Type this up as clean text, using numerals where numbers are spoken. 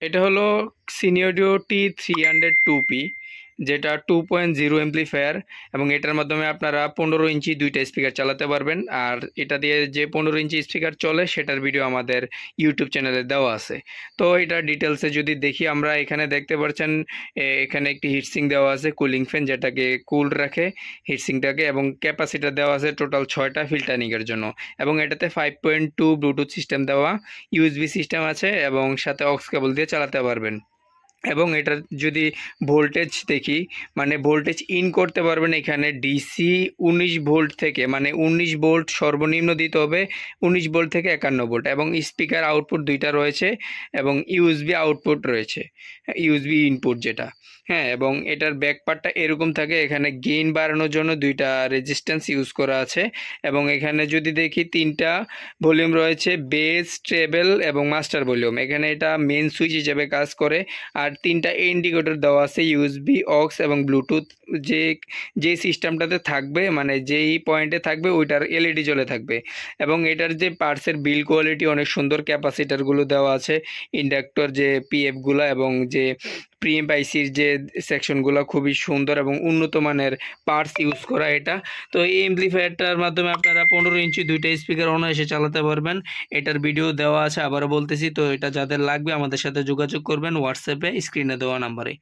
এটা হলো সিনিয়রিও T302P, যেটা 2.0 এমপ্লিফায়ার, এবং এটার মাধ্যমে আপনারা 15 ইঞ্চি দুইটা স্পিকার চালাতে পারবেন। আর এটা দিয়ে যে 15 ইঞ্চি স্পিকার চলে সেটার ভিডিও আমাদের ইউটিউব চ্যানেলে দেওয়া আছে। তো এটা ডিটেলসে যদি দেখি, আমরা এখানে দেখতে পাচ্ছেন এখানে একটি হিটসিং দেওয়া আছে, কুলিং ফ্যান যেটাকে কুল রাখে হিটসিংটাকে, এবং ক্যাপাসিটার দেওয়া আছে টোটাল 6টা ফিল্টারিংয়ের জন্য। এবং এটাতে 5.2 ব্লুটুথ সিস্টেম দেওয়া, ইউএসবি সিস্টেম আছে, এবং সাথে অক্স কেবল দিয়ে চালাতে পারবেন। এবং এটার যদি ভোল্টেজ দেখি, মানে ভোল্টেজ ইন করতে পারবেন এখানে ডিসি 19 ভোল্ট থেকে, মানে 19 ভোল্ট সর্বনিম্ন দিতে হবে, 19 ভোল্ট থেকে 51 ভোল্ট, এবং স্পিকার আউটপুট দুইটা রয়েছে, এবং ইউএসবি আউটপুট রয়েছে, ইউএসবি ইনপুট যেটা। হ্যাঁ, এবং এটার ব্যাক পার্টটা এরকম থাকে, এখানে গেইন বাড়ানোর জন্য দুইটা রেজিস্ট্যান্স ইউজ করা আছে। এবং এখানে যদি দেখি 3টা ভলিউম রয়েছে, বেস, ট্রেবল এবং মাস্টার ভলিউম। এখানে এটা মেন সুইচ হিসেবে কাজ করে। আর 3টা ইন্ডিকেটর দেওয়া আছে, ইউএসবি, অক্স এবং ব্লুটুথ। যে যে সিস্টেমটাতে থাকবে, মানে যেই পয়েন্টে থাকবে ওইটার এলইডি জ্বলে থাকবে। এবং এটার যে পার্টসের বিল কোয়ালিটি অনেক সুন্দর, ক্যাপাসিটারগুলো দেওয়া আছে, ইন্ডাক্টর যে পিএফগুলো, এবং যে প্রিএম আইসির যে সেকশনগুলো খুবই সুন্দর এবং উন্নত মানের পার্টস ইউজ করা এটা। তো এই এমপ্লিফায়ারটার মাধ্যমে আপনারা 15 ইঞ্চি দুইটা স্পিকার অনায়াসে চালাতে পারবেন। এটার ভিডিও দেওয়া আছে, আবারও বলতেছি। তো এটা যাদের লাগবে আমাদের সাথে যোগাযোগ করবেন হোয়াটসঅ্যাপে স্ক্রিনে দেওয়া নাম্বারে।